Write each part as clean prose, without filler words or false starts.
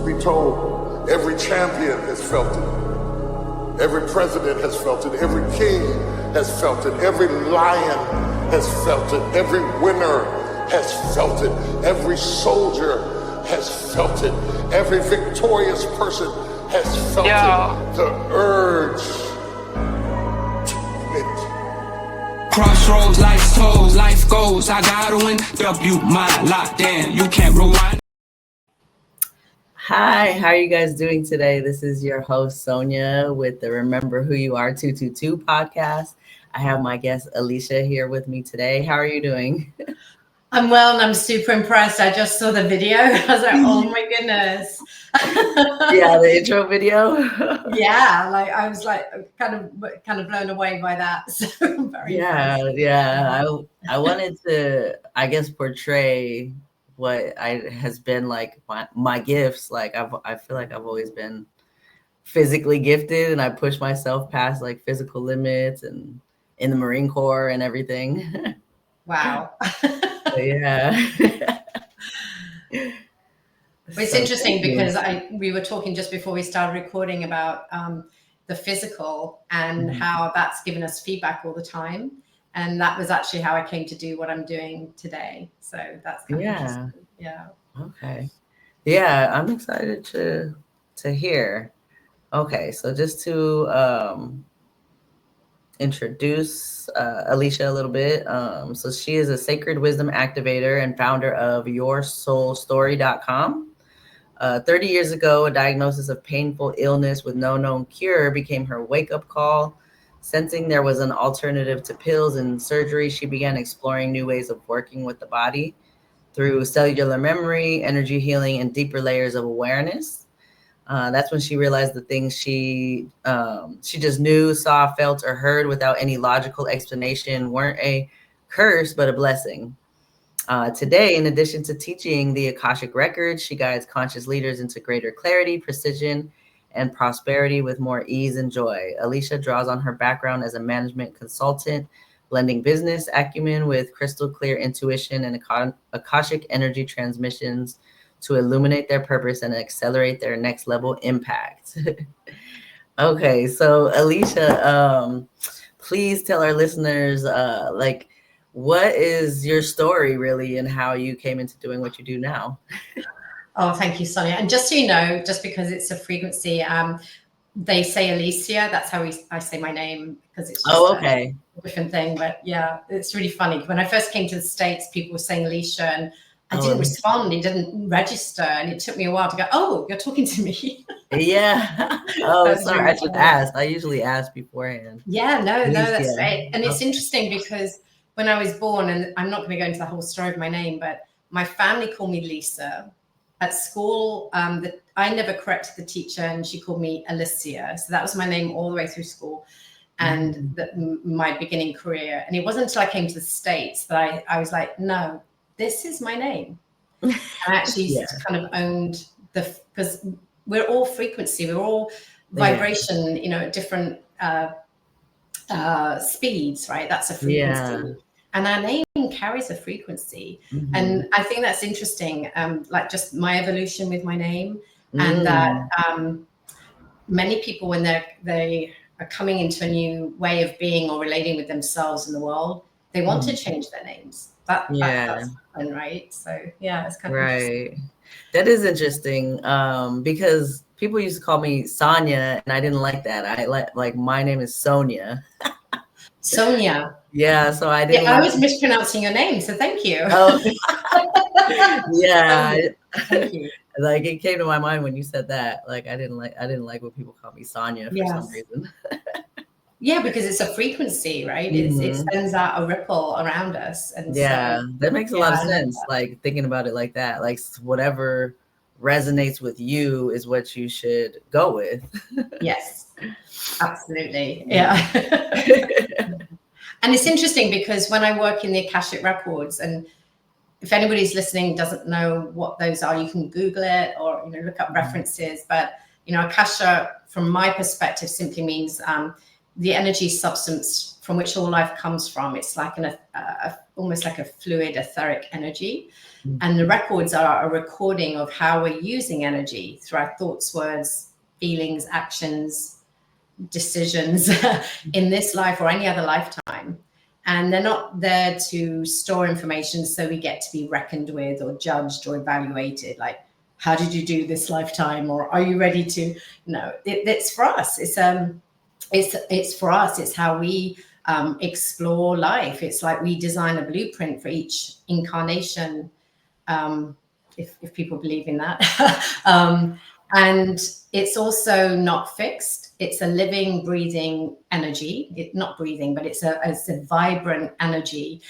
be told, every champion has felt it. Every president has felt it. Every king has felt it. Every lion has felt it. Every winner has felt it. Every soldier has felt it. Every victorious person has felt it. The urge to quit. Crossroads, life's tolls, life goes. I gotta win. W my lockdown. You can't rewind. Hi, how are you guys doing today? This is your host, Sonya, with the Remember Who You Are 222 podcast. I have my guest, Alicia, here with me today. How are you doing? I'm well, and I'm super impressed. I just saw the video. I was like, oh my goodness. Yeah, the intro video. Yeah, like I was like kind of blown away by that. So very impressed. I wanted to, I guess, portray what has been like my gifts. Like I feel like I've always been physically gifted, and I push myself past like physical limits, and in the Marine Corps and everything. Wow. Yeah. It's interesting because we were talking just before we started recording about the physical and how that's given us feedback all the time. And that was actually how I came to do what I'm doing today. So that's kind of interesting. Yeah. Okay. Yeah, I'm excited to hear. Okay, so just to introduce Alicia a little bit. So she is a sacred wisdom activator and founder of YourSoulStory.com. 30 years ago, a diagnosis of painful illness with no known cure became her wake-up call. Sensing there was an alternative to pills and surgery, she began exploring new ways of working with the body through cellular memory, energy healing, and deeper layers of awareness. That's when she realized the things she just knew, saw, felt, or heard without any logical explanation weren't a curse, but a blessing. Today, in addition to teaching the Akashic Records, she guides conscious leaders into greater clarity, precision, and prosperity with more ease and joy. Alicia draws on her background as a management consultant, blending business acumen with crystal clear intuition and Akashic energy transmissions to illuminate their purpose and accelerate their next level impact. Okay, so Alicia, please tell our listeners, what is your story really and how you came into doing what you do now? Oh, thank you, Sonia. And just so you know, just because it's a frequency, they say Alysia. That's how I say my name, because it's just a different thing. But yeah, it's really funny. When I first came to the States, people were saying Alicia, and I didn't respond. It didn't register, and it took me a while to go, oh, you're talking to me. Yeah. Oh, sorry. Really I should ask. I usually ask beforehand. Yeah, no, that's great. And it's interesting because when I was born, and I'm not going to go into the whole story of my name, but my family called me Lisa. At school, I never corrected the teacher, and she called me Alysia. So that was my name all the way through school and my beginning career. And it wasn't until I came to the States that I was like, no, this is my name. And I actually kind of owned because we're all frequency, we're all vibration, at different speeds, right? That's a frequency. Yeah. And our name carries a frequency. And I think that's interesting, like just my evolution with my name. And that many people, when they are coming into a new way of being or relating with themselves in the world, they want to change their names. That's fun, right? So yeah, it's kind of interesting. That is interesting, because people used to call me Sonya, and I didn't like that. I like my name is Sonya. Sonya. Yeah, so I didn't. I was mispronouncing your name, so thank you. Oh. Yeah, thank you. Like it came to my mind when you said that. Like I didn't like when people call me Sonya for some reason. Yeah, because it's a frequency, right? It sends out a ripple around us, and that makes a lot of sense. Like thinking about it like that, like whatever resonates with you is what you should go with. Yes, absolutely. Yeah. And it's interesting because when I work in the Akashic Records, and if anybody's listening doesn't know what those are, you can Google it or look up references. But Akasha, from my perspective, simply means the energy substance from which all life comes from. It's like almost like a fluid etheric energy. And the records are a recording of how we're using energy through our thoughts, words, feelings, actions, decisions in this life or any other lifetime. And they're not there to store information so we get to be reckoned with or judged or evaluated. Like, how did you do this lifetime? Or are you ready to? No, it's for us. It's for us. It's how we explore life. It's like we design a blueprint for each incarnation, if people believe in that. And it's also not fixed. It's a living, breathing energy. Not breathing, but it's a vibrant energy.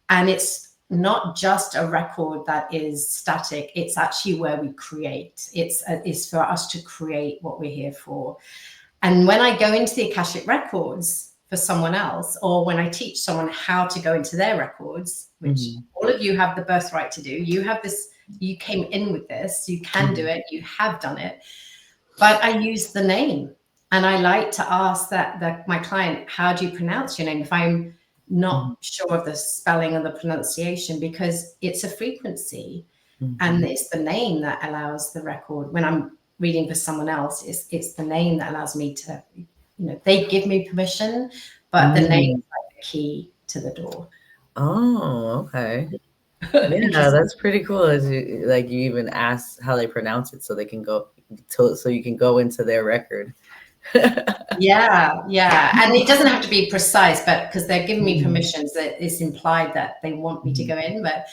And it's not just a record that is static. It's actually where we create. It's for us to create what we're here for. And when I go into the Akashic Records for someone else, or when I teach someone how to go into their records, which all of you have the birthright to do, you have this, you came in with this, you can do it, you have done it. But I use the name. And I like to ask my client, how do you pronounce your name? If I'm not sure of the spelling or the pronunciation, because it's a frequency and it's the name that allows the record. When I'm reading for someone else, it's the name that allows me to, they give me permission, but the name is like the key to the door. Oh, okay. Yeah, that's pretty cool. You even ask how they pronounce it so they can go so you can go into their record. Yeah. And it doesn't have to be precise, but because they're giving me permissions, that it's implied that they want me to go in. But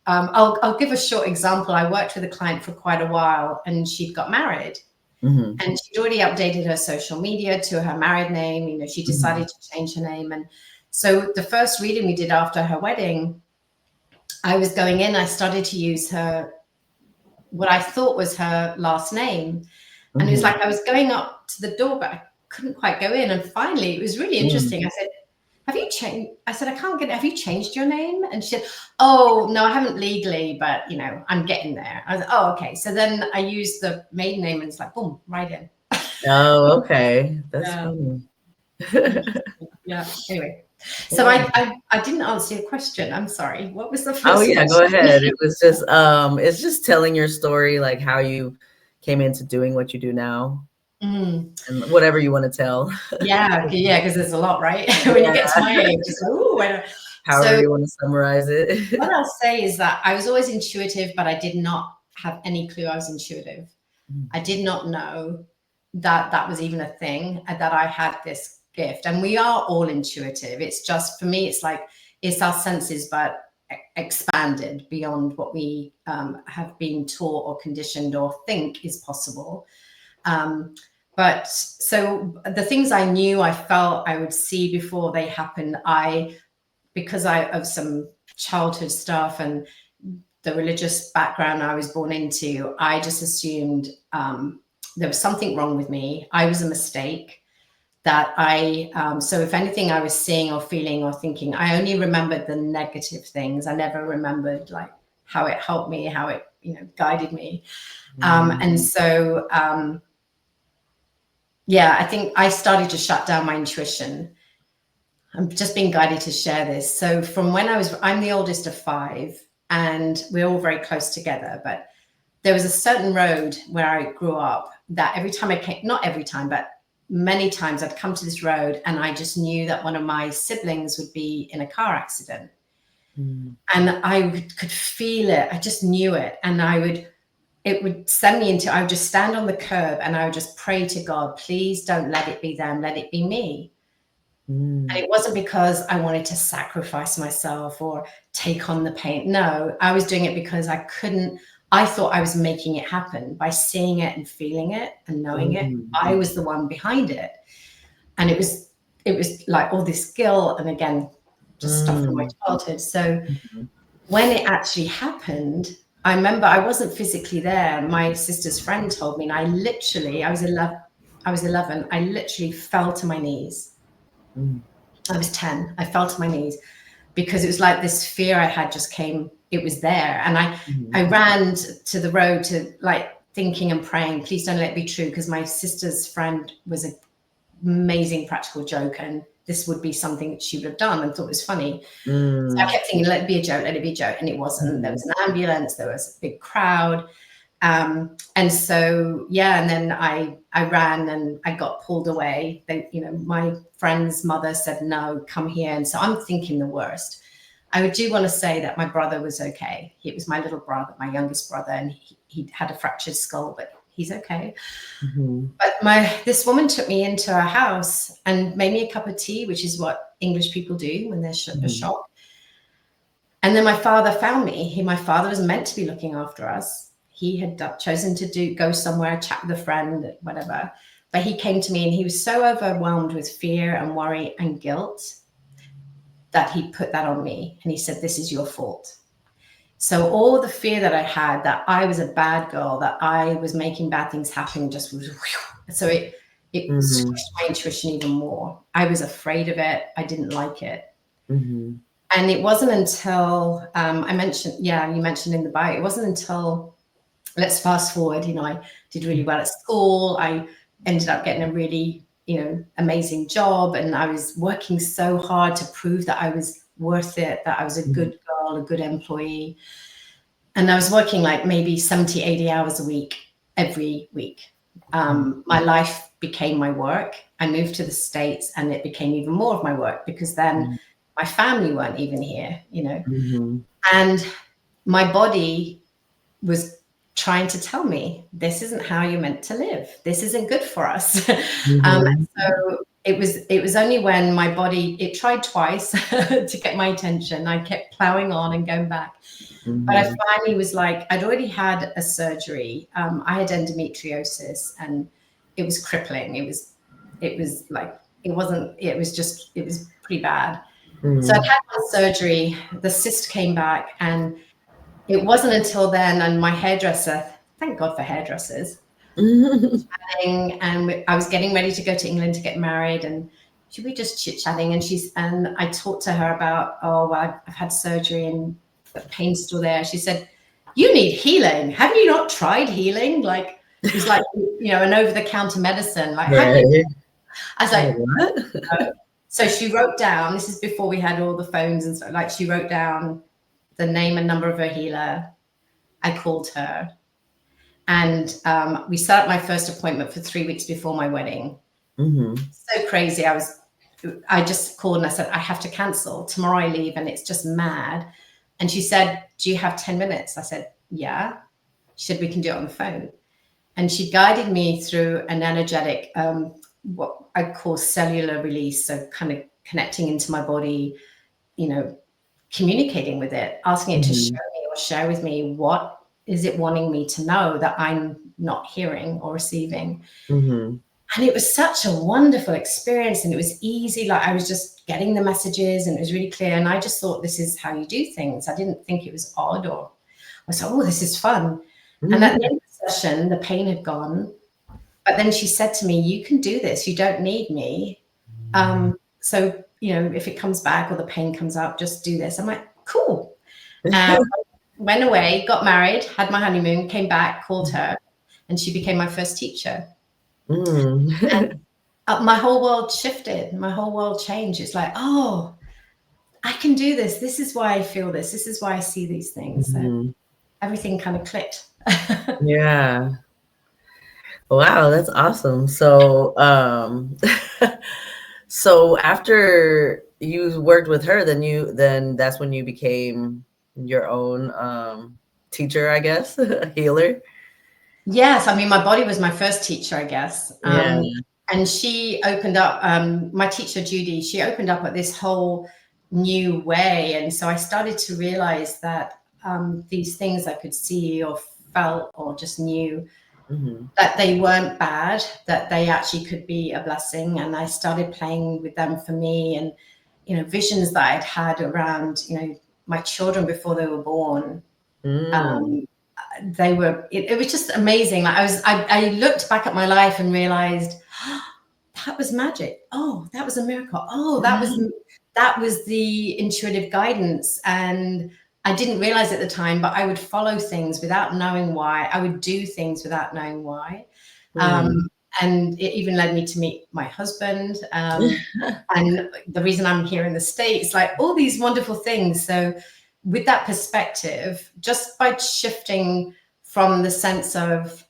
I'll give a short example. I worked with a client for quite a while, and she'd got married. And she'd already updated her social media to her married name. She decided to change her name. And so the first reading we did after her wedding, I was going in, I started to use what I thought was her last name. And it was like I was going up to the door, but I couldn't quite go in. And finally, it was really interesting. I said, have you changed? I said, I can't get it. Have you changed your name? And she said, oh, no, I haven't legally, but, I'm getting there. I was like, oh, okay. So then I used the maiden name and it's like, boom, right in. Oh, okay. That's funny. Yeah. Anyway. So I didn't answer your question. I'm sorry. What was the first question? Go ahead. It was just, it's just telling your story, like how you came into doing what you do now. And whatever you want to tell. Yeah, because there's a lot, right? When you get to my age, it's like, ooh, however you want to summarize it. What I'll say is that I was always intuitive, but I did not have any clue I was intuitive. I did not know that was even a thing, and that I had this gift. And we are all intuitive. It's just, for me, it's like, it's our senses, but expanded beyond what we have been taught or conditioned or think is possible. But so the things I knew, I felt I would see before they happen, because of some childhood stuff and the religious background I was born into, I just assumed there was something wrong with me. I was a mistake. So if anything I was seeing or feeling or thinking, I only remembered the negative things. I never remembered like how it helped me, how it, guided me. And so, I think I started to shut down my intuition. I'm just being guided to share this. So from when I'm the oldest of 5, and we're all very close together, but there was a certain road where I grew up that every time I came, not every time, but many times I'd come to this road and I just knew that one of my siblings would be in a car accident. And I could feel it. I just knew it. And it would send me I would just stand on the curb and I would just pray to God, please don't let it be them, let it be me. And it wasn't because I wanted to sacrifice myself or take on the pain. No, I was doing it because I thought I was making it happen by seeing it and feeling it and knowing it. I was the one behind it. And it was like all this guilt and, again, just stuff from my childhood. So when it actually happened, I remember I wasn't physically there. My sister's friend told me, and I was 11. I literally fell to my knees. I was 10. I fell to my knees because it was like this fear I had just came. It was there. And I ran to the road to, like, thinking and praying, please don't let it be true. Because my sister's friend was an amazing practical joker and this would be something that she would have done and thought was funny. So I kept thinking, let it be a joke, let it be a joke. And it wasn't. There was an ambulance, there was a big crowd. And so, yeah, and then I ran and I got pulled away. They, you know, my friend's mother said, no, come here. And so I'm thinking the worst. I do want to say that my brother was okay. It was my little brother, my youngest brother, and he had a fractured skull, but he's okay. But this woman took me into her house and made me a cup of tea, which is what English people do when they're shocked. And then my father found me. My father was meant to be looking after us. He had chosen to go somewhere, chat with a friend, whatever. But he came to me and he was so overwhelmed with fear and worry and guilt that he put that on me. And he said, this is your fault. So all the fear that I had, that I was a bad girl, that I was making bad things happen, just was, so it squished my intuition even more. I was afraid of it. I didn't like it. And it wasn't until you mentioned in the bio, it wasn't until, let's fast forward, you know, I did really well at school. I ended up getting a really, you know, amazing job. And I was working so hard to prove that I was worth it, that I was a good girl, a good employee. And I was working like maybe 70, 80 hours a week, every week. My life became my work. I moved to the States and it became even more of my work because then my family weren't even here, you know, and my body was trying to tell me, this isn't how you're meant to live. This isn't good for us. So it was only when my body, it tried twice to get my attention. I kept plowing on and going back. But I finally was like, I'd already had a surgery. I had endometriosis and it was crippling. It was pretty bad. So I had my surgery, the cyst came back, and it wasn't until then, and my hairdresser, thank God for hairdressers, and I was getting ready to go to England to get married, and should we just chit-chatting, and I talked to her about, oh, well, I've had surgery and the pain's still there. She said, you need healing. Have you not tried healing? Like, it was like, you know, an over-the-counter medicine. Like, I was like, what? No. So she wrote down, this is before we had all the phones and stuff, like she wrote down the name and number of her healer. I called her and we set up my first appointment for 3 weeks before my wedding. So crazy. I just called and I said, I have to cancel. Tomorrow I leave and it's just mad. And she said, do you have 10 minutes? I said, yeah. She said, we can do it on the phone. And she guided me through an energetic, what I call cellular release. So kind of connecting into my body, you know, communicating with it, asking it to show me or share with me what is it wanting me to know that I'm not hearing or receiving. And it was such a wonderful experience and it was easy. Like I was just getting the messages and it was really clear. And I just thought, this is how you do things. I didn't think it was odd, or I was like, oh, this is fun. And at the end of the session, the pain had gone. But then she said to me, you can do this. You don't need me. So, you know, if it comes back or the pain comes up, just do this. I'm like, cool. Went away, got married, had my honeymoon, came back, called her, and she became my first teacher. And my whole world shifted. My whole world changed. It's like, oh, I can do this. This is why I feel this. This is why I see these things. So everything kind of clicked. Yeah. Wow, that's awesome. So, so after you worked with her, then that's when you became your own teacher, I guess, healer. Yes, I mean, my body was my first teacher, I guess. Yeah. And she opened up, my teacher, Judy, she opened up at this whole new way. And so I started to realize that these things I could see or felt or just knew, that they weren't bad, that they actually could be a blessing. And I started playing with them for me, and, you know, visions that I'd had around, you know, my children before they were born. They were, it was just amazing. Like I looked back at my life and realized, oh, that was magic. Oh, that was a miracle. Oh, that was the intuitive guidance. And I didn't realize at the time, but I would follow things without knowing why. I would do things without knowing why. And it even led me to meet my husband. And the reason I'm here in the States, like all these wonderful things. So with that perspective, just by shifting from the sense of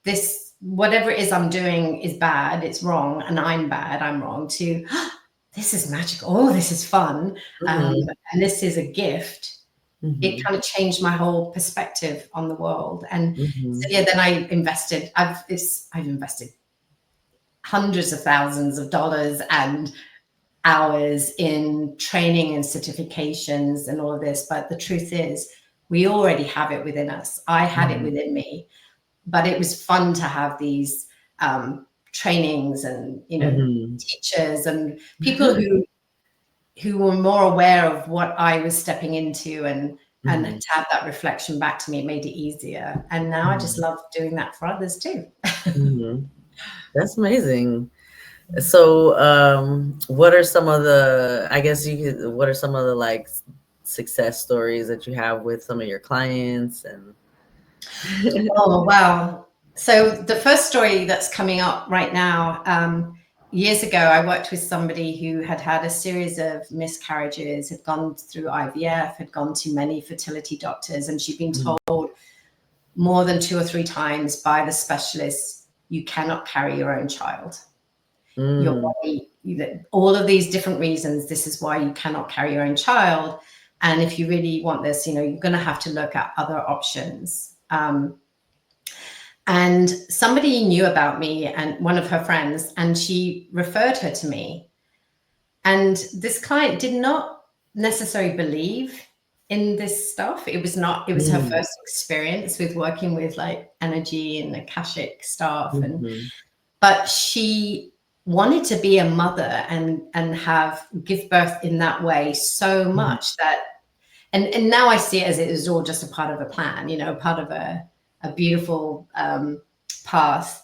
this, whatever it is I'm doing is bad, it's wrong, and I'm bad, I'm wrong, to this is magical, oh, this is fun, and this is a gift. It kind of changed my whole perspective on the world. And so yeah, then I invested, I've invested hundreds of thousands of dollars and hours in training and certifications and all of this. But the truth is, we already have it within us. I had it within me, but it was fun to have these trainings and, you know, teachers and people who were more aware of what I was stepping into, and to have that reflection back to me, it made it easier. And now I just love doing that for others too. That's amazing. So what are some of the, I guess what are some of the like success stories that you have with some of your clients? And oh wow. So the first story that's coming up right now, years ago, I worked with somebody who had had a series of miscarriages, had gone through IVF, had gone to many fertility doctors, and she'd been told more than 2 or 3 times by the specialists, you cannot carry your own child. Your body, all of these different reasons, this is why you cannot carry your own child. And if you really want this, you know, you're going to have to look at other options. And somebody knew about me, and one of her friends, and she referred her to me. And this client did not necessarily believe in this stuff. It was her first experience with working with like energy and Akashic stuff. But she wanted to be a mother and give birth in that way so much that, and now I see it as it was all just a part of a plan, you know, part of a beautiful path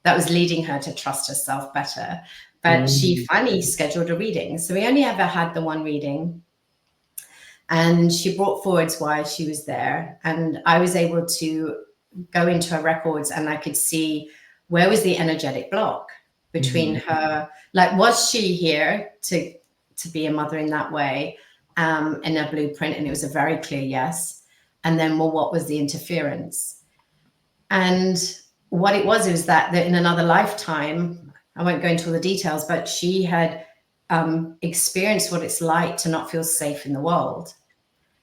that was leading her to trust herself better. But she finally scheduled a reading. So we only ever had the one reading. And she brought forwards why she was there. And I was able to go into her records, and I could see where was the energetic block between her, like, was she here to be a mother in that way, in a blueprint? And it was a very clear yes. And then, well, what was the interference? And what it was that in another lifetime, I won't go into all the details, but she had experienced what it's like to not feel safe in the world.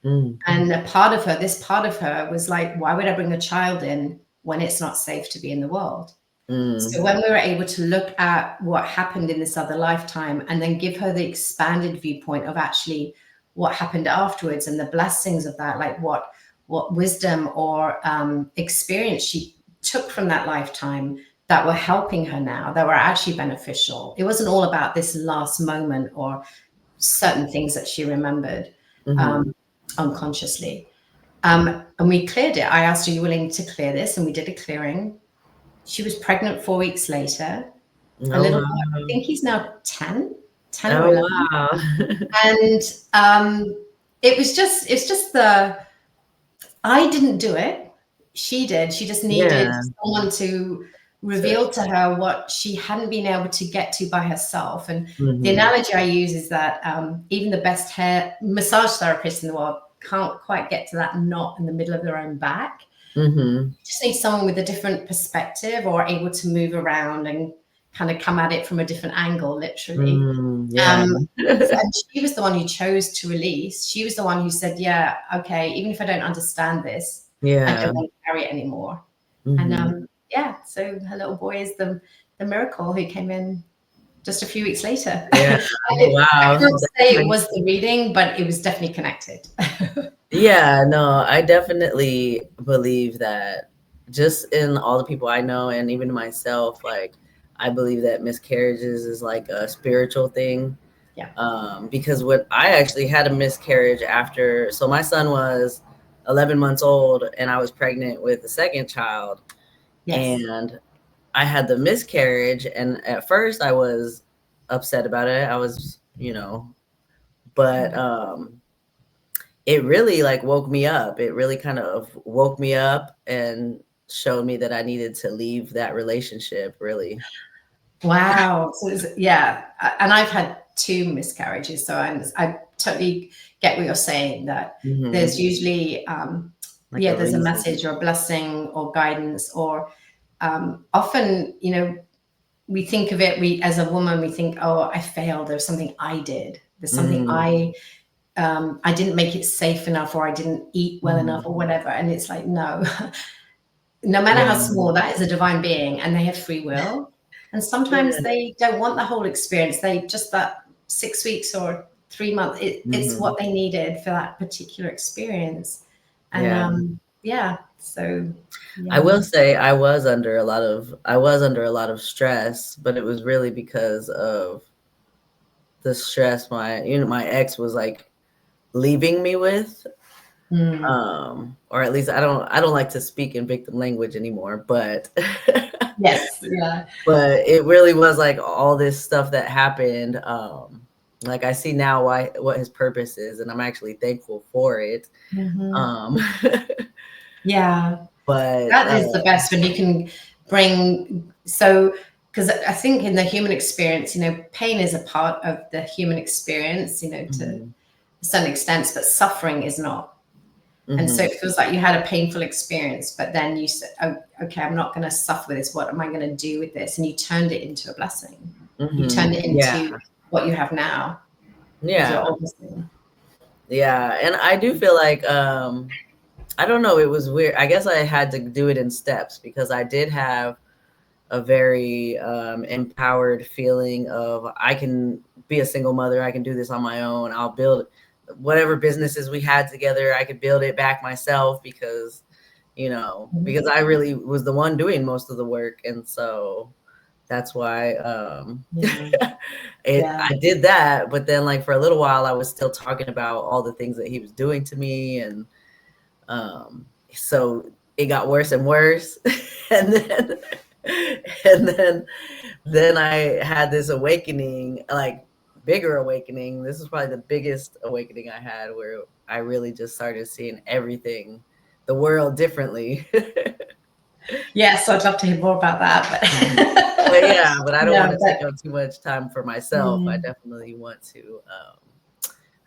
And this part of her was like, why would I bring a child in when it's not safe to be in the world? So when we were able to look at what happened in this other lifetime, and then give her the expanded viewpoint of actually what happened afterwards and the blessings of that, like what wisdom or experience she took from that lifetime that were helping her now, that were actually beneficial. It wasn't all about this last moment or certain things that she remembered unconsciously. And we cleared it. I asked, are you willing to clear this? And we did a clearing. She was pregnant 4 weeks later. A little boy, I think he's now 10 or 11. Wow. And it's just I didn't do it. She did. She just needed someone to reveal to her what she hadn't been able to get to by herself. And the analogy I use is that even the best hair massage therapists in the world can't quite get to that knot in the middle of their own back. You just need someone with a different perspective, or able to move around and kind of come at it from a different angle, literally. And she was the one who chose to release. She was the one who said, yeah, okay, even if I don't understand this, I don't want to carry it anymore. And so her little boy is the miracle who came in just a few weeks later. I can't say it was the reading, but it was definitely connected. I definitely believe that, just in all the people I know, and even myself, like, I believe that miscarriages is like a spiritual thing. Because when I actually had a miscarriage after, so my son was 11 months old and I was pregnant with the second child. And I had the miscarriage, and at first I was upset about it. I was, but it really like woke me up. It really kind of woke me up and showed me that I needed to leave that relationship, really. Wow. So yeah, and I've had 2 miscarriages, so I totally get what you're saying, that there's usually Like there's a reason. message or a blessing or guidance, or often, you know, we think of it, we as a woman, we think, oh, I failed, there's something I did, there's something I didn't make it safe enough, or I didn't eat well enough, or whatever. And it's like, no. No matter how small, that is a divine being, and they have free will. And sometimes they don't want the whole experience. They just that 6 weeks or 3 months, it's what they needed for that particular experience. And so I will say I was under a lot of stress, but it was really because of the stress my ex was like leaving me with. Or at least I don't like to speak in victim language anymore, but yes, yeah. But it really was like all this stuff that happened. Like I see now what his purpose is, and I'm actually thankful for it. Yeah, but that is the best, when you can bring, so because I think in the human experience, you know, pain is a part of the human experience, you know, to a certain extent, but suffering is not. And so it feels like you had a painful experience, but then you said, oh, okay, I'm not going to suffer with this. What am I going to do with this? And you turned it into a blessing. You turned it into what you have now. Yeah. Yeah. And I do feel like, I don't know, it was weird. I guess I had to do it in steps, because I did have a very empowered feeling of, I can be a single mother. I can do this on my own. I'll build whatever businesses we had together. I could build it back myself, because, you know, because I really was the one doing most of the work. And so that's why I did that. But then, like, for a little while, I was still talking about all the things that he was doing to me. And so it got worse and worse. and then I had this awakening, like, bigger awakening. This is probably the biggest awakening I had, where I really just started seeing everything, the world, differently. Yes, I'd love to hear more about that. But I don't want to take up too much time for myself. I definitely want to,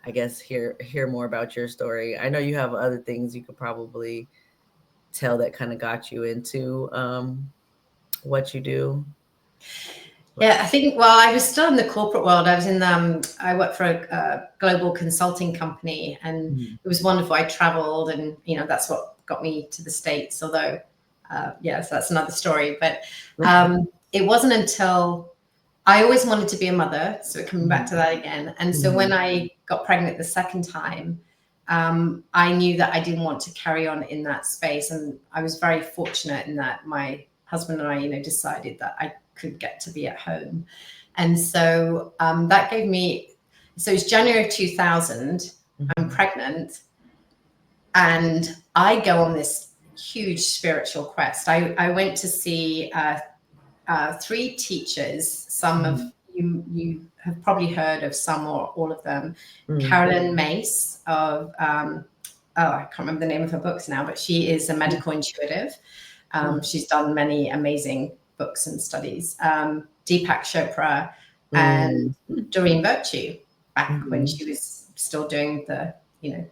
I guess, hear more about your story. I know you have other things you could probably tell that kind of got you into what you do. Yeah, I think while I was still in the corporate world, I was in I worked for a global consulting company, and it was wonderful. I traveled, and, you know, that's what got me to the States, although so that's another story. But it wasn't until I always wanted to be a mother, so coming back to that again. And so when I got pregnant the second time, I knew that I didn't want to carry on in that space, and I was very fortunate in that my husband and I, you know, decided that I could get to be at home. And so that gave me, so it's January 2000, I'm pregnant, and I go on this huge spiritual quest. I went to see 3 teachers. Some of you have probably heard of some or all of them. Carolyn Mace of, I can't remember the name of her books now, but she is a medical intuitive. She's done many amazing books and studies. Deepak Chopra and Doreen Virtue, back when she was still doing the, you know,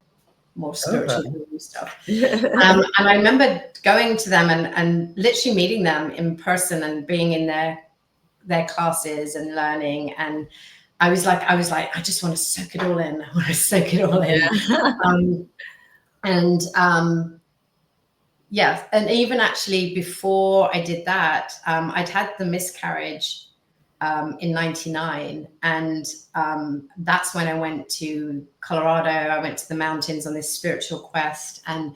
more spiritual stuff. And I remember going to them and literally meeting them in person and being in their classes and learning. And I was like, I just want to soak it all in. I want to soak it all in. And even actually before I did that, I'd had the miscarriage in 99. And that's when I went to Colorado. I went to the mountains on this spiritual quest. And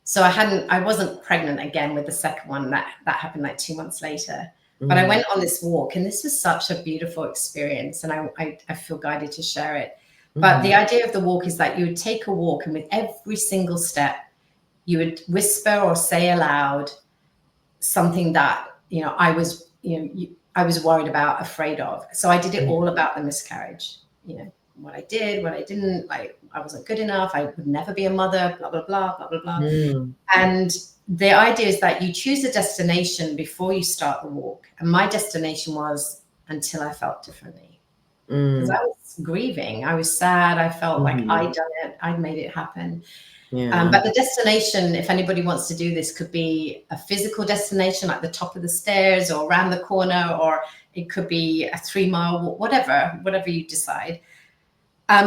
so I wasn't pregnant again with the second one. That happened like 2 months later. But I went on this walk, and this was such a beautiful experience. And I feel guided to share it. But the idea of the walk is that you would take a walk, and with every single step, you would whisper or say aloud something that, you know, I was worried about, afraid of. So I did it all about the miscarriage, you know, what I did, what I didn't, like I wasn't good enough, I would never be a mother, blah, blah, blah, blah, blah, blah. And the idea is that you choose a destination before you start the walk. And my destination was until I felt differently. Because I was grieving, I was sad, I felt like I'd done it, I'd made it happen. But the destination, if anybody wants to do this, could be a physical destination, like the top of the stairs or around the corner, or it could be a 3-mile walk, whatever you decide.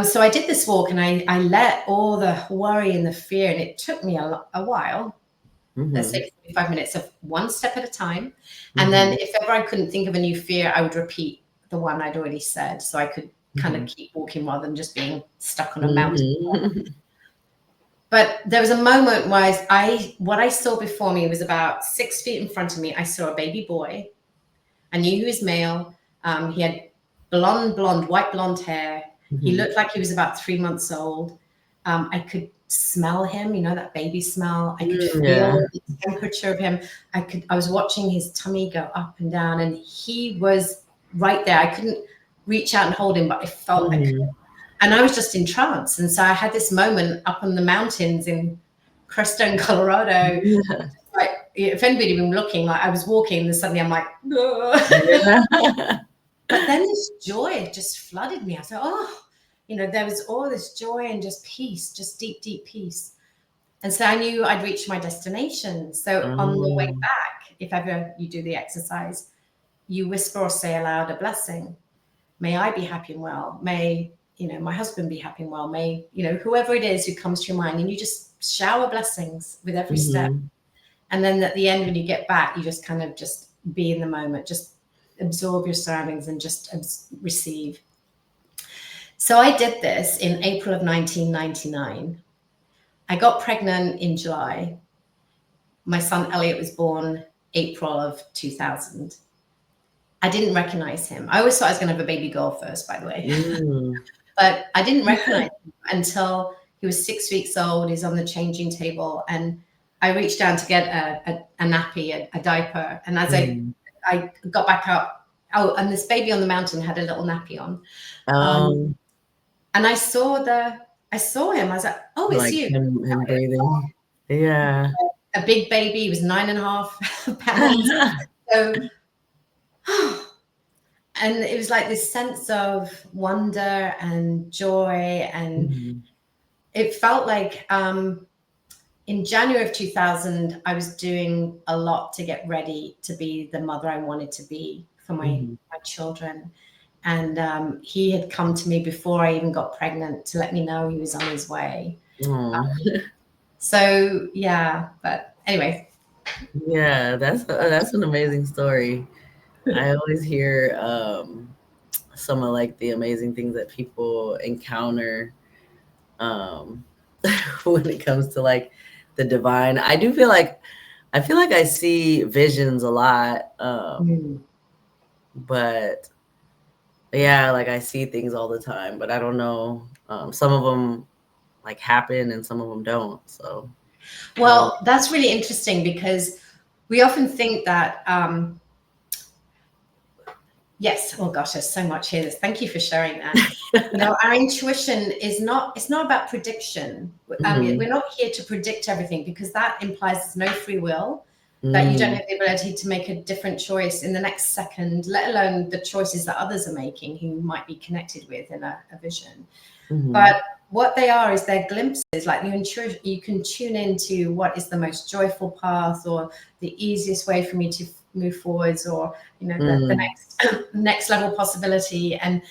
So I did this walk, and I let all the worry and the fear, and it took me a while, let's say 45 minutes of one step at a time. And then if ever I couldn't think of a new fear, I would repeat the one I'd already said, so I could kind of keep walking rather than just being stuck on a mountain. But there was a moment where what I saw before me was about 6 feet in front of me. I saw a baby boy. I knew he was male. He had white blonde hair. He looked like he was about 3 months old. I could smell him, you know, that baby smell. I could feel the temperature of him. I was watching his tummy go up and down, and he was right there. I couldn't reach out and hold him, but I felt like, and I was just in trance. And so I had this moment up on the mountains in Crestone, Colorado. Like, if anybody had been looking, like I was walking, and suddenly I'm like, but then this joy just flooded me. I was like, oh, you know, there was all this joy and just peace, just deep, deep peace. And so I knew I'd reached my destination. So on the way back, if ever you do the exercise, you whisper or say aloud a blessing. May I be happy and well. May, you know, my husband be happy and well. May, you know, whoever it is who comes to your mind, and you just shower blessings with every step. And then at the end, when you get back, you just kind of just be in the moment, just absorb your surroundings and just receive. So I did this in April of 1999. I got pregnant in July. My son Elliot was born April of 2000. I didn't recognize him. I always thought I was going to have a baby girl first, by the way. But I didn't recognize him until he was 6 weeks old. He's on the changing table, and I reached down to get a nappy, a diaper. And as I got back up, and this baby on the mountain had a little nappy on. And I saw him. I was like, oh, it's like you. Him breathing. Yeah. A big baby. He was 9.5 pounds. So, and it was like this sense of wonder and joy. And it felt like in January of 2000, I was doing a lot to get ready to be the mother I wanted to be for my children. And he had come to me before I even got pregnant to let me know he was on his way. So, yeah, but anyway. Yeah, that's an amazing story. I always hear some of like the amazing things that people encounter when it comes to like the divine. I feel like I see visions a lot, but yeah, like I see things all the time, but I don't know. Some of them like happen and some of them don't. So, well, that's really interesting because we often think that. Yes. Oh gosh, there's so much here. Thank you for sharing that. You know, our intuition it's not about prediction. We're not here to predict everything because that implies there's no free will, that you don't have the ability to make a different choice in the next second, let alone the choices that others are making who might be connected with in a vision. But what they are is they're glimpses, like you can tune into what is the most joyful path or the easiest way for me to move forwards, or you know the next level possibility. And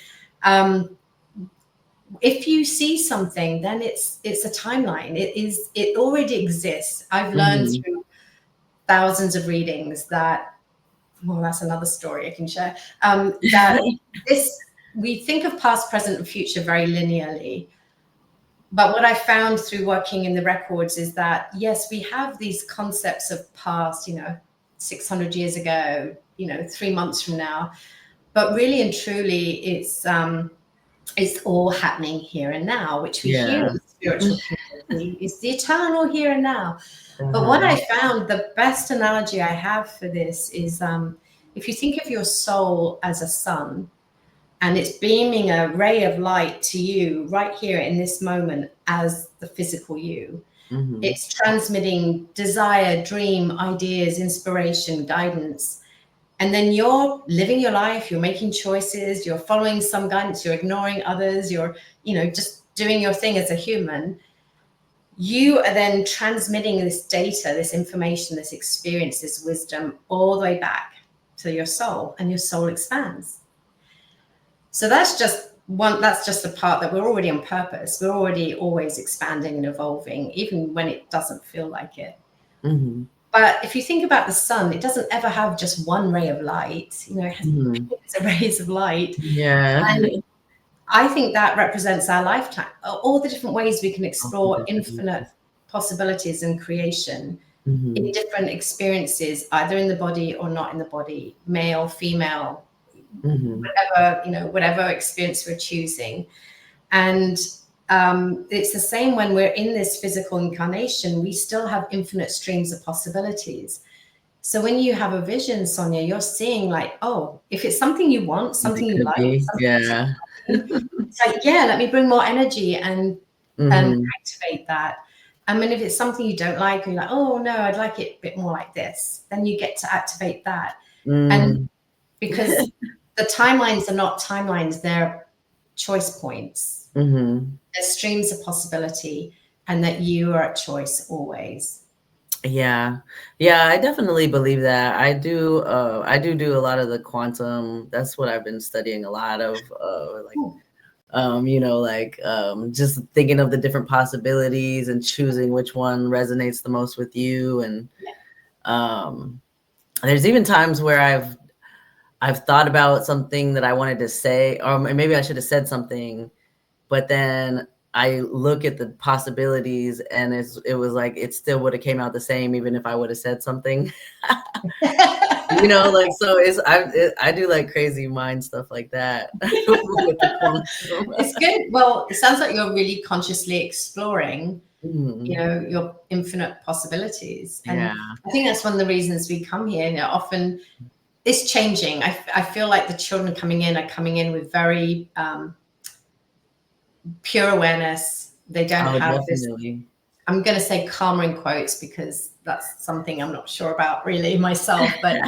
if you see something, then it's a timeline. It already exists. I've learned through thousands of readings that, well, that's another story I can share, that we think of past, present, and future very linearly. But what I found through working in the records is that, yes, we have these concepts of past, you know, 600 years ago, you know, 3 months from now, but really and truly it's all happening here and now, which we hear in the spiritual community is the eternal here and now. But what I found, the best analogy I have for this is if you think of your soul as a sun, and it's beaming a ray of light to you right here in this moment as the physical you. Mm-hmm. It's transmitting desire, dream, ideas, inspiration, guidance. And then you're living your life, you're making choices, you're following some guidance, you're ignoring others, you're, just doing your thing as a human. You are then transmitting this data, this information, this experience, this wisdom all the way back to your soul, and your soul expands. So that's just the part that we're already on purpose. We're already always expanding and evolving, even when it doesn't feel like it. Mm-hmm. But if you think about the sun, it doesn't ever have just one ray of light. It has billions of rays of light. Yeah. And I think that represents our lifetime, all the different ways we can explore infinite possibilities and creation in different experiences, either in the body or not in the body, male, female, whatever experience we're choosing. And it's the same when we're in this physical incarnation, we still have infinite streams of possibilities. So when you have a vision, Sonya, you're seeing like, oh, if it's something you want, something you like, it's like, yeah, let me bring more energy and activate that. I mean, if it's something you don't like, and you're like, oh no, I'd like it a bit more like this, then you get to activate that. And because the timelines are not timelines, they're choice points. There's streams of possibility, and that you are at choice always. Yeah, I definitely believe that. I do do a lot of the quantum. That's what I've been studying a lot of, just thinking of the different possibilities and choosing which one resonates the most with you. And there's even times where I've thought about something that I wanted to say, or maybe I should have said something, but then I look at the possibilities, and it was like it still would have came out the same even if I would have said something. So I do like crazy mind stuff like that. It's good. Well, it sounds like you're really consciously exploring, your infinite possibilities. And I think that's one of the reasons we come here. Often it's changing. I feel like the children coming in with very pure awareness. They don't have definitely this, I'm going to say karma in quotes, because that's something I'm not sure about really myself, but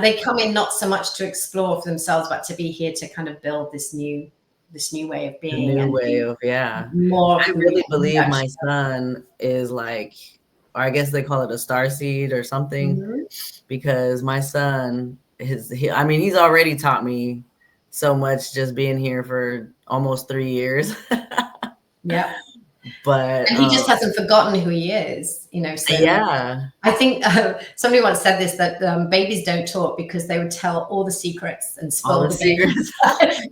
they come in not so much to explore for themselves, but to be here to kind of build this new way of being. More. I really believe my son is like, or I guess they call it a starseed or something, because my son he's already taught me so much just being here for almost 3 years. Yeah. But and he just hasn't forgotten who he is, so I think somebody once said this, that babies don't talk because they would tell all the secrets and spoil the secrets.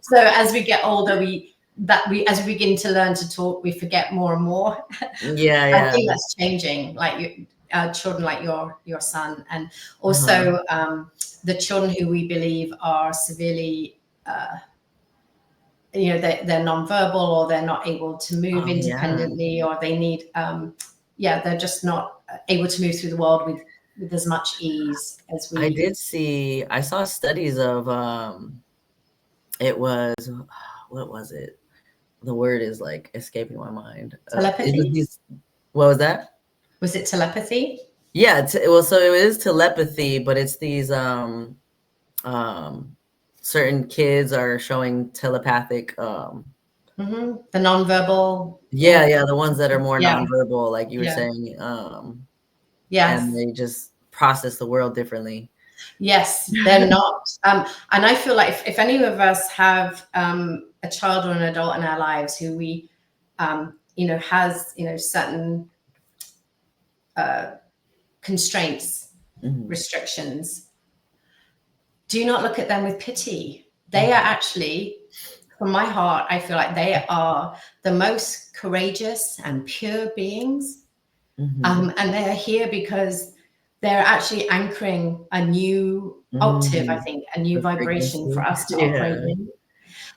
So as we get older, as we begin to learn to talk, we forget more and more. I think that's changing, like children like your son, and also the children who we believe are severely they're nonverbal, or they're not able to move independently, or they need, they're just not able to move through the world with as much ease as we. I saw studies of, it was, what was it? The word is like escaping my mind. Telepathy? What was that? Was it telepathy? Yeah. So it is telepathy, but it's these, certain kids are showing telepathic the nonverbal, the ones that are more nonverbal, like you were saying, and they just process the world differently. Yes, they're not, and I feel like if any of us have a child or an adult in our lives who we has certain constraints, restrictions, do not look at them with pity. They are actually, from my heart, I feel like they are the most courageous and pure beings. And they are here because they're actually anchoring a new octave, I think, a new vibration for us to operate in.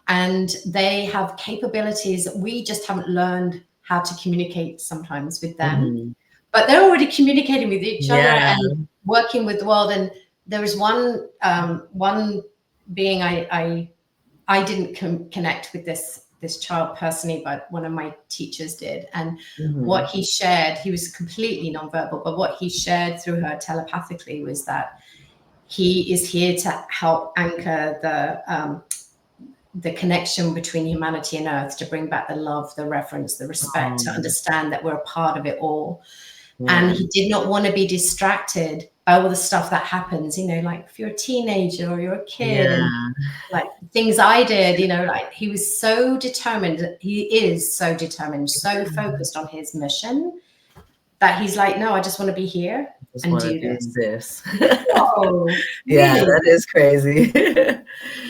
And they have capabilities that we just haven't learned how to communicate sometimes with them. But they're already communicating with each other and working with the world. And there was one being I I didn't connect with this child personally, but one of my teachers did. And what he shared, he was completely nonverbal, but what he shared through her telepathically was that he is here to help anchor the connection between humanity and Earth, to bring back the love, the reverence, the respect, to understand that we're a part of it all. And he did not want to be distracted by all the stuff that happens, you know, like if you're a teenager or you're a kid, and like things I did, you know, like he was so determined. He is so determined, so focused on his mission that he's like, no, I just want to be here and do this. Oh, yeah, really? That is crazy.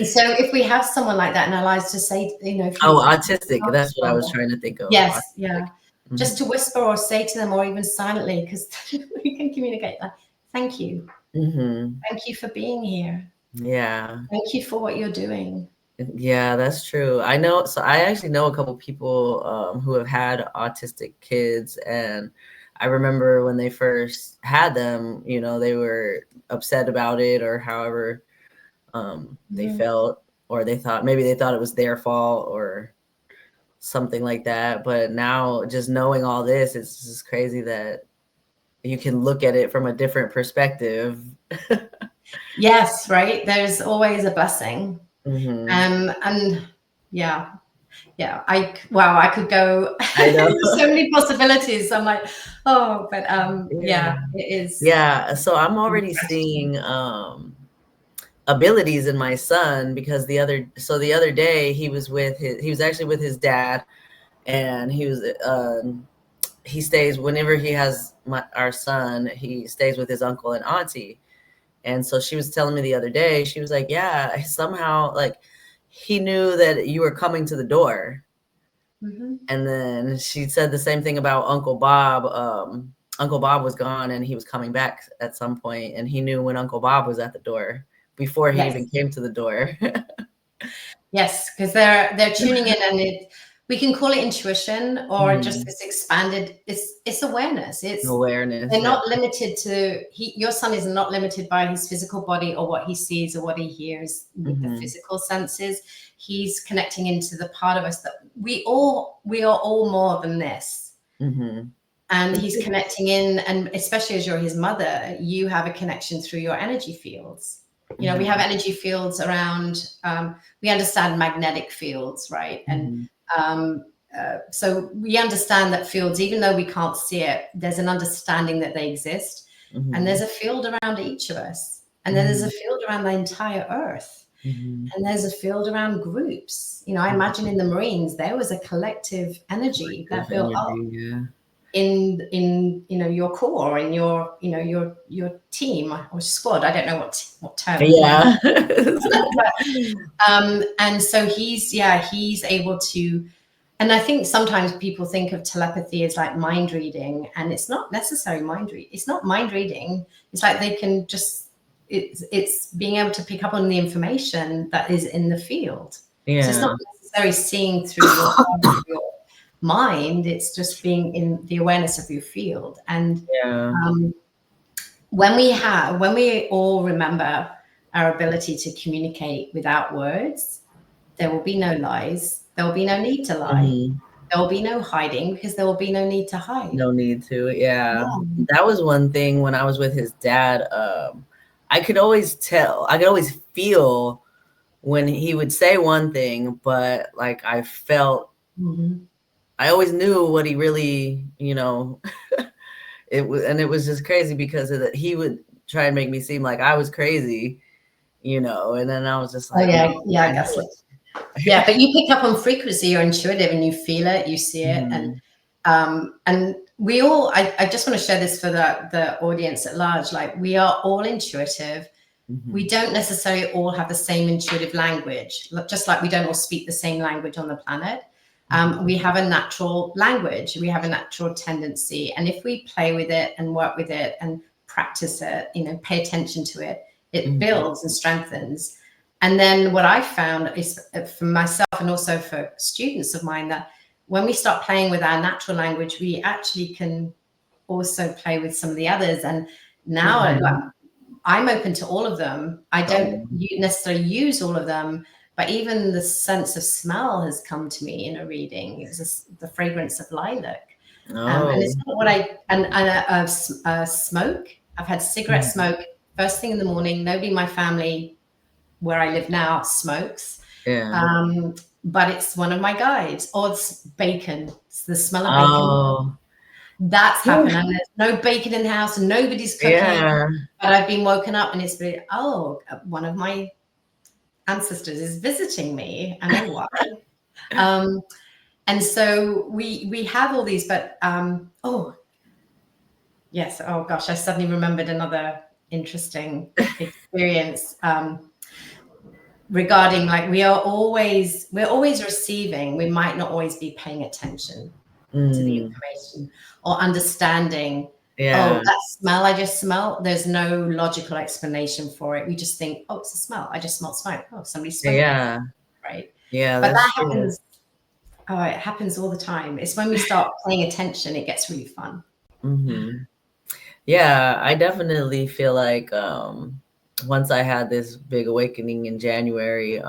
So if we have someone like that in our lives to say, you know, autistic, that's what I was trying to think of. Yes, autistic. Yeah. Just to whisper or say to them, or even silently, because we can communicate that. Thank you. Thank you for being here. Yeah. Thank you for what you're doing. Yeah, that's true. I know. So I actually know a couple people who have had autistic kids, and I remember when they first had them, you know, they were upset about it, or however they felt, or they thought it was their fault or something like that. But now just knowing all this, it's just crazy that you can look at it from a different perspective. Yes, right. There's always a blessing. And yeah. I could go so many possibilities. I'm like, oh, but yeah, it is. Yeah. So I'm already seeing abilities in my son, because the other day he was actually with his dad, and he stays whenever he has our son, he stays with his uncle and auntie. And so she was telling me the other day, she was like, yeah, somehow like he knew that you were coming to the door. And then she said the same thing about Uncle Bob. Uncle Bob was gone and he was coming back at some point, and he knew when Uncle Bob was at the door before he even came to the door. Yes, because they're tuning in, and we can call it intuition, or just this expanded, it's awareness. It's awareness. They're not limited to, your son is not limited by his physical body or what he sees or what he hears with the physical senses. He's connecting into the part of us that we are all more than this. And he's connecting in, and especially as you're his mother, you have a connection through your energy fields. You know, we have energy fields around, we understand magnetic fields, right? And so we understand that fields, even though we can't see it, there's an understanding that they exist. And there's a field around each of us. And then there's a field around the entire earth. And there's a field around groups. You know, I imagine in the Marines, there was a collective energy that built up in you know, your corps, in your, you know, your team or squad. I don't know what term. Yeah. And so he's able to, and I think sometimes people think of telepathy as like mind reading, and it's not necessarily mind reading. It's not mind reading. It's like they can just, it's being able to pick up on the information that is in the field. So it's not necessarily seeing through your mind. It's just being in the awareness of your field. And when we all remember our ability to communicate without words, there will be no lies. There will be no need to lie. There will be no hiding, because there will be no need to hide. No need to. Yeah. That was one thing when I was with his dad. I could always tell, I could always feel when he would say one thing, but like I felt, I always knew what he really, you know, it was just crazy because of that. He would try and make me seem like I was crazy, you know, and then I was just like, I guess it. Yeah, but you pick up on frequency, you're intuitive, and you feel it, you see it. And we all, I just want to share this for the audience at large, like we are all intuitive. We don't necessarily all have the same intuitive language, just like we don't all speak the same language on the planet. We have a natural language, we have a natural tendency. And if we play with it and work with it and practice it, you know, pay attention to it, it builds and strengthens. And then what I found is for myself and also for students of mine, that when we start playing with our natural language, we actually can also play with some of the others. And now I'm open to all of them. I don't necessarily use all of them, But even the sense of smell has come to me in a reading. It was the fragrance of lilac. And it's not what smoke. I've had cigarette smoke first thing in the morning. Nobody in my family where I live now smokes. But it's one of my guides. Or it's bacon. It's the smell of bacon. That's happened. And there's no bacon in the house and nobody's cooking. But I've been woken up and it's been, one of my ancestors is visiting me. I know why. And so we have all these, but yes. Oh gosh, I suddenly remembered another interesting experience regarding, like, we're always receiving. We might not always be paying attention to the information or understanding. Oh, that smell I just smelled. There's no logical explanation for it. We just think, oh, it's a smell. I just smelled smoke. Oh, somebody's smoking. Yeah. Right. Yeah. But that happens. Oh, it happens all the time. It's when we start paying attention, it gets really fun. Yeah, I definitely feel like once I had this big awakening in January,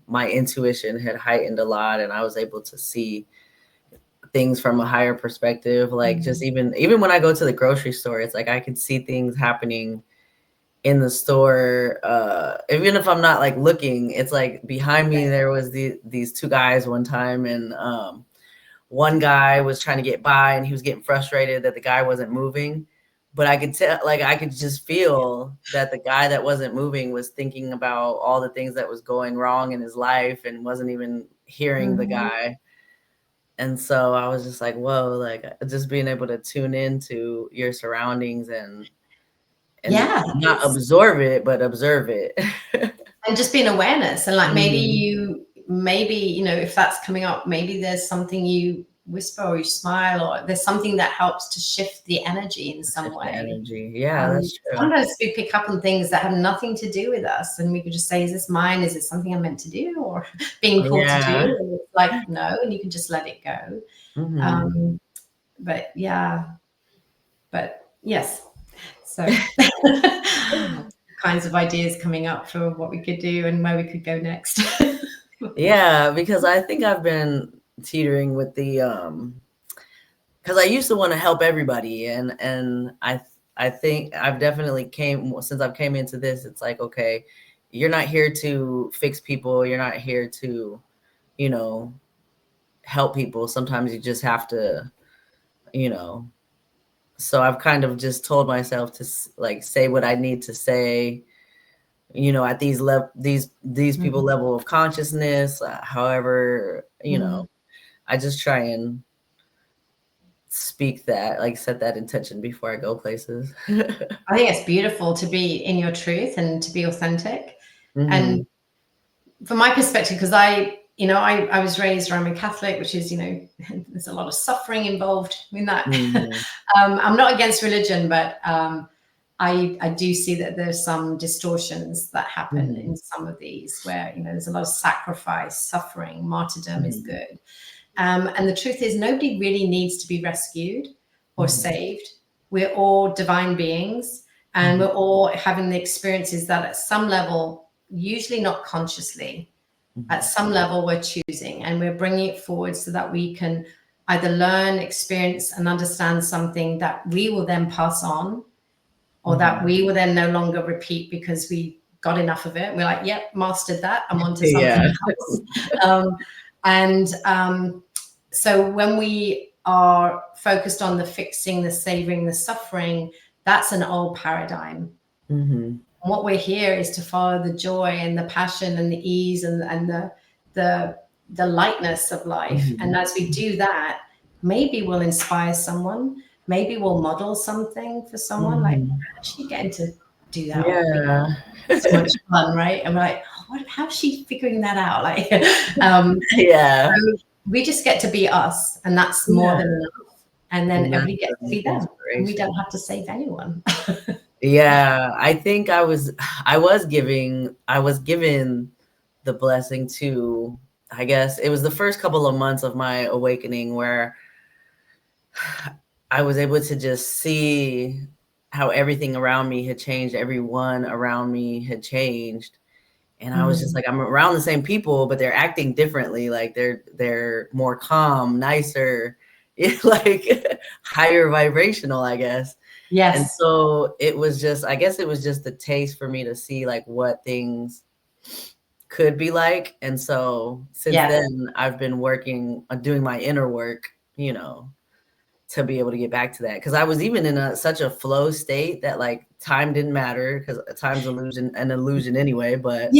my intuition had heightened a lot, and I was able to see things from a higher perspective. Like just even when I go to the grocery store, it's like I could see things happening in the store, even if I'm not like looking. It's like behind me there was these two guys one time, and one guy was trying to get by and he was getting frustrated that the guy wasn't moving, but I could tell, like I could just feel that the guy that wasn't moving was thinking about all the things that was going wrong in his life and wasn't even hearing the guy. And so I was just like, whoa, like just being able to tune into your surroundings and not absorb it, but observe it. And just being awareness. And like, maybe you know, if that's coming up, maybe there's something you whisper or you smile, or there's something that helps to shift the energy in some way. That's true. Sometimes we pick up on things that have nothing to do with us, and we could just say, is this mine? Is it something I'm meant to do or being called to do? And it's like, no, and you can just let it go. But yes. So kinds of ideas coming up for what we could do and where we could go next. Yeah, because I think I've been teetering with the because I used to want to help everybody, and I think I've definitely since I've came into this, it's like, okay, you're not here to fix people, you're not here to, you know, help people. Sometimes you just have to, you know. So I've kind of just told myself to like say what I need to say, you know, at these people level of consciousness, however, you know, I just try and speak that, like set that intention before I go places. I think it's beautiful to be in your truth and to be authentic. And from my perspective, because I was raised Roman Catholic, which is, you know, there's a lot of suffering involved in that. I'm not against religion, but I do see that there's some distortions that happen in some of these where, you know, there's a lot of sacrifice, suffering, martyrdom is good. And the truth is, nobody really needs to be rescued or saved. We're all divine beings, and we're all having the experiences that at some level, usually not consciously, at some level we're choosing, and we're bringing it forward so that we can either learn, experience, and understand something that we will then pass on, or that we will then no longer repeat because we got enough of it. We're like, yep, mastered that. I'm on to something else. So when we are focused on the fixing, the savoring, the suffering, that's an old paradigm. And what we're here is to follow the joy and the passion and the ease and the lightness of life. And as we do that, maybe we'll inspire someone. Maybe we'll model something for someone. Like, how's she getting to do that? So much fun, right? And we're like, how's she figuring that out? Like, so we just get to be us, and that's more than enough. And then everybody gets to be them, and we don't have to save anyone. I think I was given the blessing to, I guess it was the first couple of months of my awakening where I was able to just see how everything around me had changed. Everyone around me had changed. And I was just like, I'm around the same people, but they're acting differently. Like they're more calm, nicer, like higher vibrational, I guess. Yes. And so it was just, I guess it was just the taste for me to see like what things could be like. And so since then I've been working on doing my inner work, you know, to be able to get back to that. Cause I was even in such a flow state that like time didn't matter, because time's an illusion anyway, but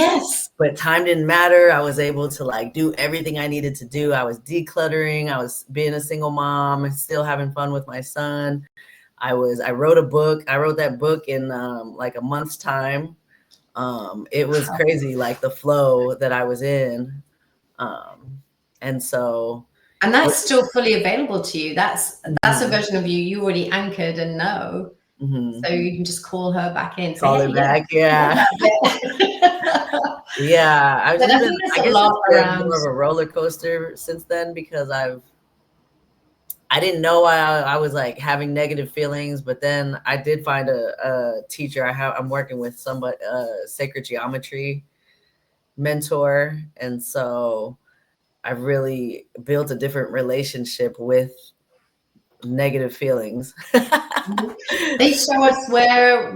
time didn't matter. I was able to like do everything I needed to do. I was decluttering. I was being a single mom, still having fun with my son. I wrote a book. I wrote that book in like a month's time. It was crazy, like the flow that I was in. And so, and that's still fully available to you. That's a version of you already anchored and know. So you can just call her back in. Call her back, yeah. Yeah, I guess it's been more of a roller coaster since then, because I didn't know why I was like having negative feelings, but then I did find a teacher. I'm working with somebody, sacred geometry mentor, and so I've really built a different relationship with negative feelings. They show us where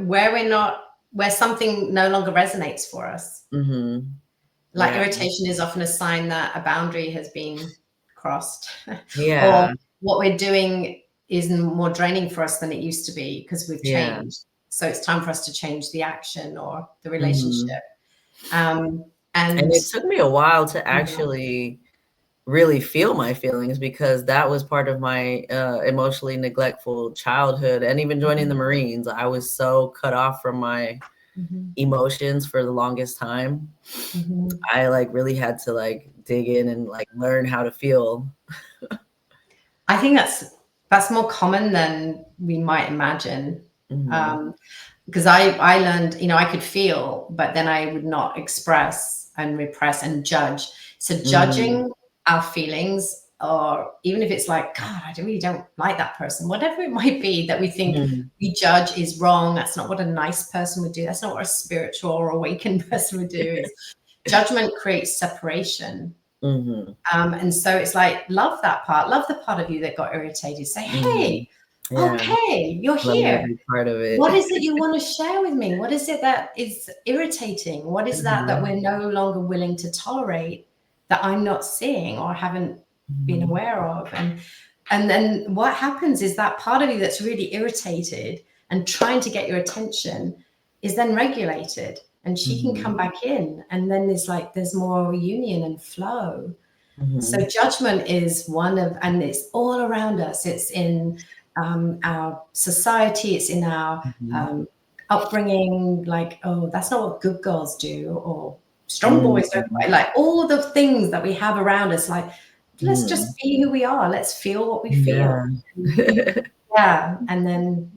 something no longer resonates for us. Like irritation is often a sign that a boundary has been crossed. Or what we're doing is more draining for us than it used to be, because we've changed. So it's time for us to change the action or the relationship. And it took me a while to actually really feel my feelings, because that was part of my emotionally neglectful childhood. And even joining the Marines, I was so cut off from my emotions for the longest time. I like really had to like dig in and like learn how to feel. I think that's more common than we might imagine. Because I learned, you know, I could feel, but then I would not express and repress and judge. So judging our feelings, or even if it's like, God, I really don't like that person, whatever it might be that we think we judge is wrong. That's not what a nice person would do. That's not what a spiritual or awakened person would do. Judgment creates separation. And so it's like, love that part. Love the part of you that got irritated. Say, hey, okay, you're here. Part of it. What is it you want to share with me? What is it that is irritating? What is that we're no longer willing to tolerate, that I'm not seeing or haven't been aware of? And then what happens is that part of you that's really irritated and trying to get your attention is then regulated, and she can come back in, and then there's more union and flow. So judgment is one of, and it's all around us. It's in our society, it's in our upbringing, like, oh, that's not what good girls do, or strong boys don't cry. Like all the things that we have around us, like, let's just be who we are. Let's feel what we feel. And then,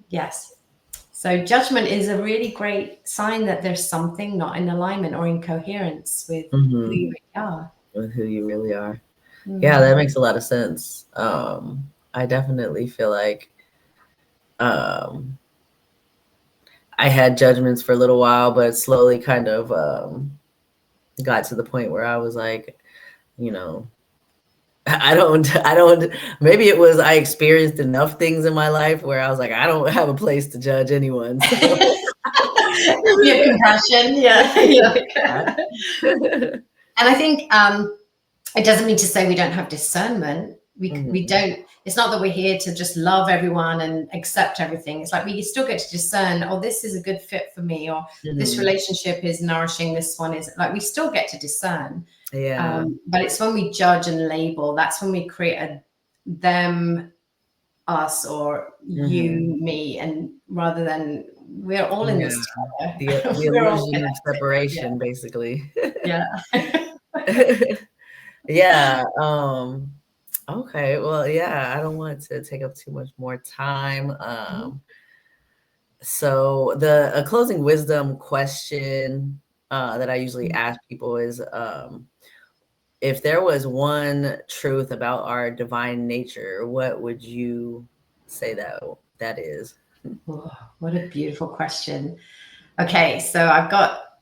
so judgment is a really great sign that there's something not in alignment or in coherence with who you really are. With who you really are. Yeah, that makes a lot of sense. I definitely feel like I had judgments for a little while, but slowly kind of got to the point where I was like, you know, I don't, maybe it was, I experienced enough things in my life where I was like, I don't have a place to judge anyone. So. You have compassion. And I think it doesn't mean to say we don't have discernment. We don't, it's not that we're here to just love everyone and accept everything. It's like we still get to discern, oh, this is a good fit for me, or this relationship is nourishing, this one is, like, we still get to discern. But it's when we judge and label, that's when we create a them, us, or you, me, and rather than we're all in this together. The illusion of separation, basically. Okay, well, I don't want to take up too much more time. So a closing wisdom question that I usually ask people is, if there was one truth about our divine nature, what would you say that is? Oh, what a beautiful question. Okay, so I've got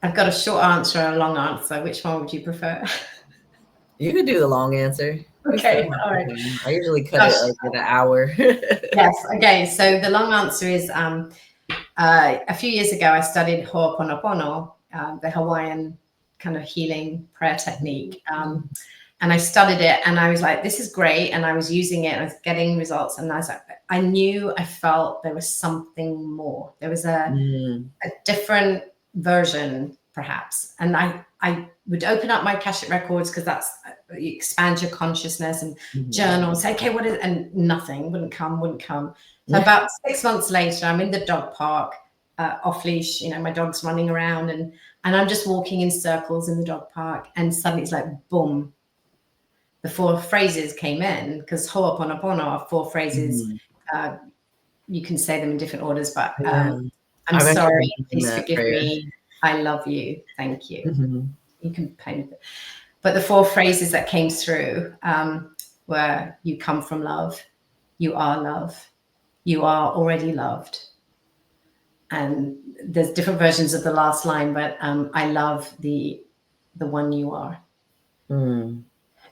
I've got a short answer and a long answer. Which one would you prefer? You could do the long answer. Okay, all right. I usually cut it like in an hour. Yes. Okay. So the long answer is a few years ago I studied Ho'oponopono, the Hawaiian kind of healing prayer technique. And I studied it and I was like, this is great. And I was using it and I was getting results. And I was like, I felt there was something more. There was a different version, perhaps. And I would open up my Akashic Records because that's, you expand your consciousness and journal, say, okay, what is, and nothing wouldn't come. So about 6 months later, I'm in the dog park, off leash, you know, my dog's running around and I'm just walking in circles in the dog park. And suddenly it's like, boom. The 4 phrases came in because Ho'oponopono are 4 phrases. You can say them in different orders, but I'm sorry, please forgive me, I love you, thank you. You can play with it. But the 4 phrases that came through were, you come from love, you are love, you are already loved. And there's different versions of the last line, but I love the one you are.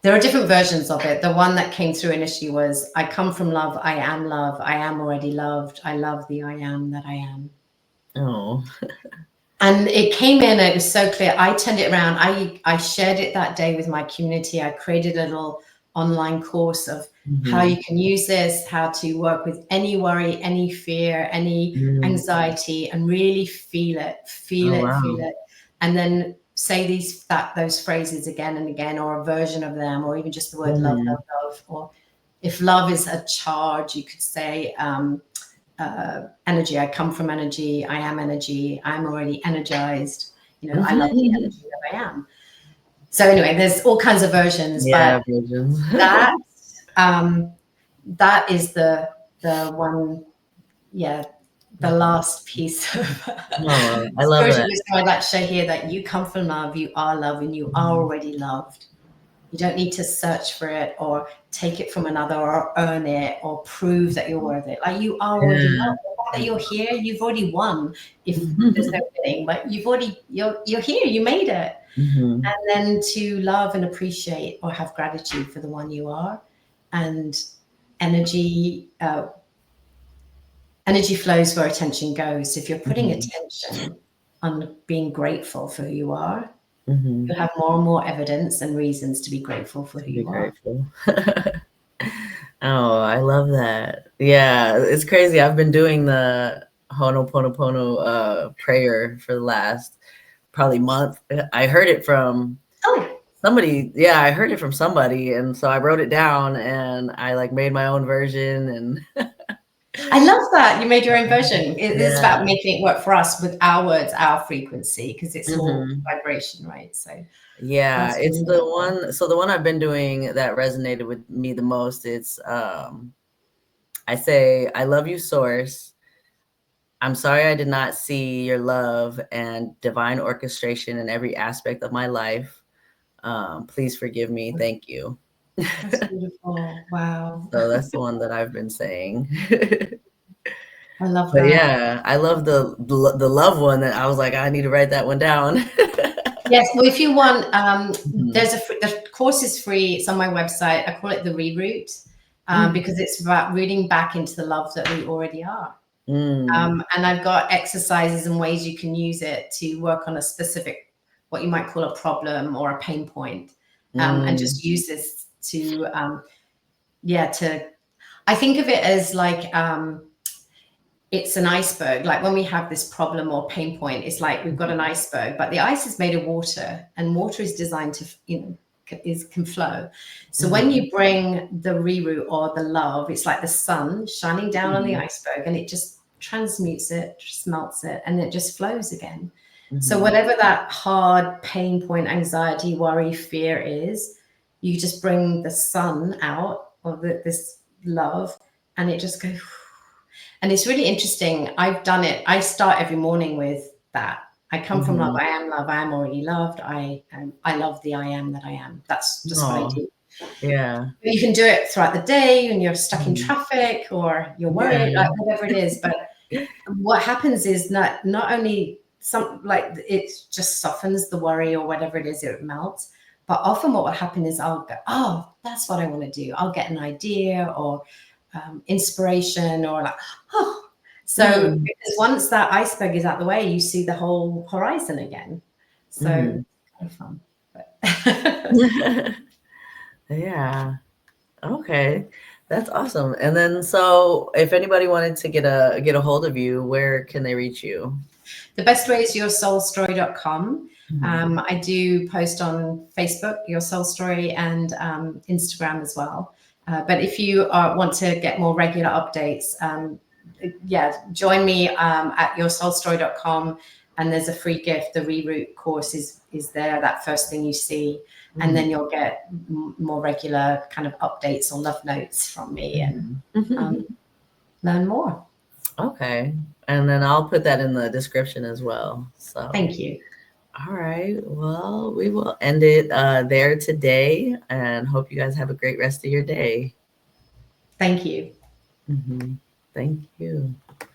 There are different versions of it. The one that came through initially was, I come from love, I am already loved, I love the I am that I am. Oh. And it came in, it was so clear. I turned it around. I shared it that day with my community. I created a little online course of how you can use this, how to work with any worry, any fear, any anxiety, and really feel it, feel it. And then say those phrases again and again, or a version of them, or even just the word love, love, love. Or if love is a charge, you could say energy. I come from energy. I am energy. I'm already energized. You know, I love the energy that I am. So anyway, there's all kinds of versions, but that that is the one, the last piece of I love that. I'd like to share here that you come from love, you are love, and you are already loved. You don't need to search for it or take it from another or earn it or prove that you're worth it. Like, you are already loved. The fact that you're here, you've already won. If there's no winning, but you're here, you made it. And then to love and appreciate or have gratitude for the one you are. And energy flows where attention goes. If you're putting attention on being grateful for who you are, you'll have more and more evidence and reasons to be grateful for who you are. Oh, I love that. Yeah, it's crazy. I've been doing the Ho'oponopono prayer for the last probably month. I heard it from somebody. Yeah, I heard it from somebody. And so I wrote it down and I like made my own version. And I love that you made your own version. It is about making it work for us with our words, our frequency, because it's all vibration, right? So yeah, it's the one. So the one I've been doing that resonated with me the most, it's I say, I love you, Source. I'm sorry I did not see your love and divine orchestration in every aspect of my life. Please forgive me. Thank you. That's beautiful. Wow. So that's the one that I've been saying. I love that. But yeah, I love the love one. That I was like, I need to write that one down. Yes. Well, if you want, the course is free. It's on my website. I call it the rroot because it's about rooting back into the love that we already are. And I've got exercises and ways you can use it to work on a specific, what you might call a problem or a pain point, and just use this to I think of it as like it's an iceberg. Like when we have this problem or pain point, it's like we've got an iceberg, but the ice is made of water, and water is designed to, can flow. So when you bring the rroot or the love, it's like the sun shining down on the iceberg, and it just transmutes it, just melts it, and it just flows again. So whatever that hard pain point, anxiety, worry, fear is, you just bring the sun out of this love, and it just goes. And it's really interesting. I've done it. I start every morning with that. I come from love. I am already loved. I love the I am that I am. That's just what I do. Yeah. You can do it throughout the day when you're stuck in traffic or you're worried, like whatever it is. But what happens is not only it just softens the worry or whatever it is, it melts. But often what will happen is I'll go, oh, that's what I want to do. I'll get an idea or inspiration or like, oh. So because once that iceberg is out the way, you see the whole horizon again. So it's kind of fun. But Yeah. Okay. That's awesome. And then, so if anybody wanted to get a hold of you, where can they reach you? The best way is yoursoulstory.com. I do post on Facebook, Your Soul Story, and Instagram as well. But if you want to get more regular updates, join me at yoursoulstory.com. And there's a free gift. The rroot course is there, that first thing you see. And then you'll get more regular kind of updates or love notes from me and learn more. Okay. And then I'll put that in the description as well. So thank you. All right. Well, we will end it there today and hope you guys have a great rest of your day. Thank you. Thank you.